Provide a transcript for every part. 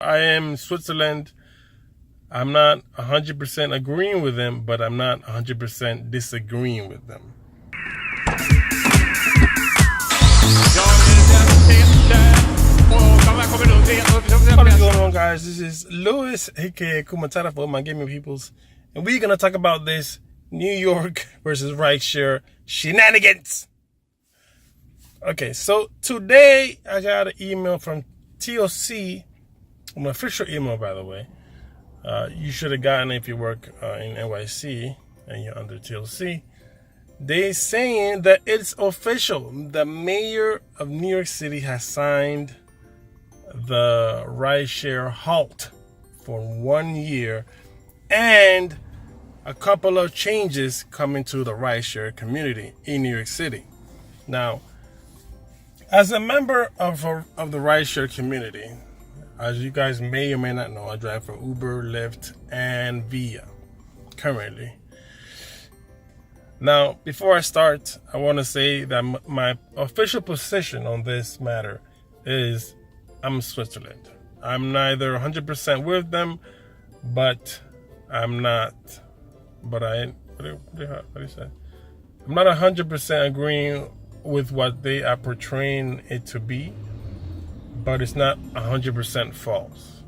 I am Switzerland. I'm not 100% agreeing with them, but I'm not 100% disagreeing with them. What is going on, guys? This is Louis, aka Kumatara for my gaming peoples, and we're gonna talk about this New York versus RideShare shenanigans. Okay, so today I got an email from TOC, an official email, by the way. You should have gotten it if you work in NYC and you're under TLC. They saying that it's official. The mayor of New York City has signed the RideShare halt for 1 year and a couple of changes coming to the RideShare community in New York City. Now, as a member of the RideShare community, as you guys may or may not know, I drive for Uber, Lyft, and Via currently. Now, before I start, I want to say that my official position on this matter is I'm Switzerland. I'm neither 100% with them, but I'm not. But what do you say? I'm not 100% agreeing with what they are portraying it to be, but it's not 100% false.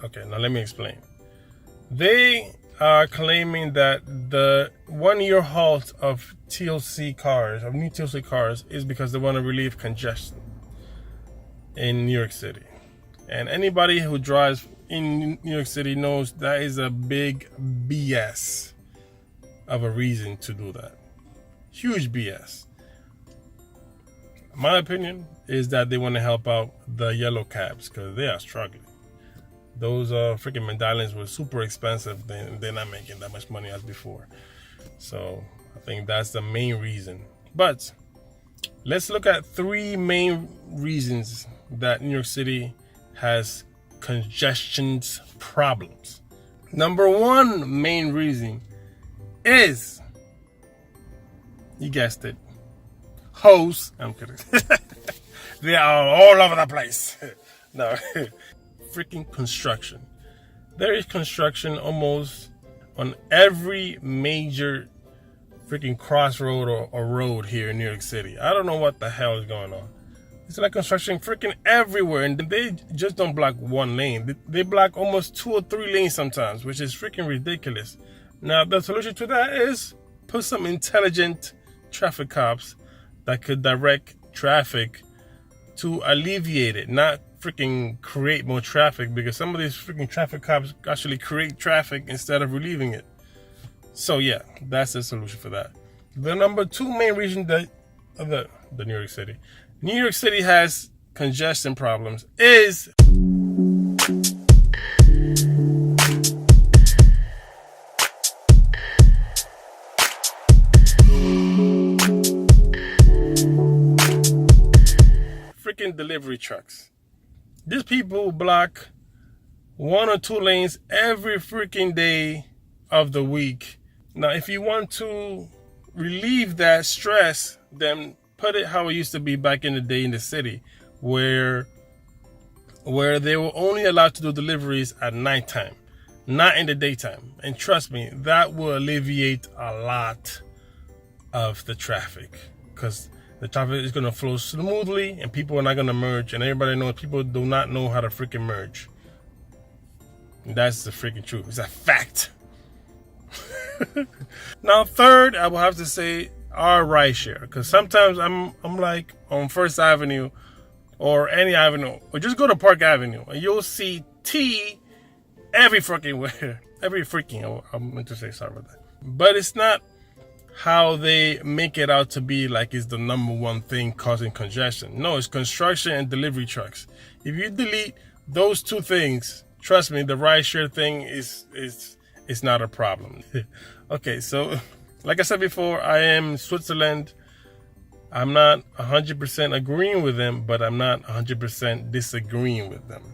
Okay, now let me explain. They are claiming that the 1 year halt of TLC cars, of new TLC cars, is because they want to relieve congestion in New York City. And anybody who drives in New York City knows that is a big BS of a reason to do that. Huge BS. My opinion is that they want to help out the yellow cabs because they are struggling. Those freaking medallions were super expensive. They're not making that much money as before. So I think that's the main reason. But let's look at three main reasons that New York City has congestion problems. Number one main reason is, you guessed it, hoes. I'm kidding. They are all over the place. No, freaking construction. There is construction almost on every major freaking crossroad or road here in New York City. I don't know what the hell is going on. It's like construction freaking everywhere, and they just don't block one lane. They block almost 2 or 3 lanes sometimes, which is freaking ridiculous. Now, the solution to that is put some intelligent traffic cops that could direct traffic to alleviate it, not freaking create more traffic, because some of these freaking traffic cops actually create traffic instead of relieving it. So yeah, that's the solution for that. The number two main reason that the New York City has congestion problems is freaking delivery trucks. These people block 1 or 2 lanes every freaking day of the week. Now, if you want to relieve that stress, then put it how it used to be back in the day in the city, where they were only allowed to do deliveries at nighttime, not in the daytime. And trust me, that will alleviate a lot of the traffic, because the traffic is going to flow smoothly and people are not going to merge. And everybody knows people do not know how to freaking merge. And that's the freaking truth. It's a fact. Now, third, I will have to say our RideShare, because sometimes I'm like on First Avenue or any avenue, or just go to Park Avenue and you'll see T every freaking where. I meant to say sorry about that. But it's not how they make it out to be like it's the number one thing causing congestion. No, it's construction and delivery trucks. If you delete those 2 things, trust me, the RideShare thing is not a problem. Okay, so like I said before, I am Switzerland. I'm not 100% agreeing with them, but I'm not 100% disagreeing with them.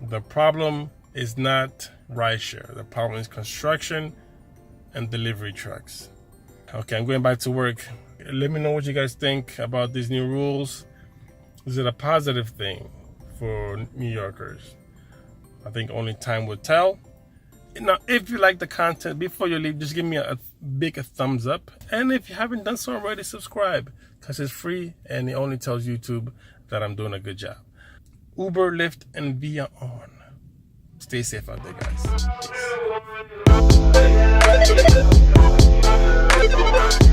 The problem is not RideShare. The problem is construction and delivery trucks. Okay, I'm going back to work. Let me know what you guys think about these new rules. Is it a positive thing for New Yorkers. I think only time will tell. Now, if you like the content, before you leave, just give me a big thumbs up. And if you haven't done so already, subscribe, because it's free and it only tells YouTube that I'm doing a good job. Uber, Lyft, and Via on. Stay safe out there, guys. Peace.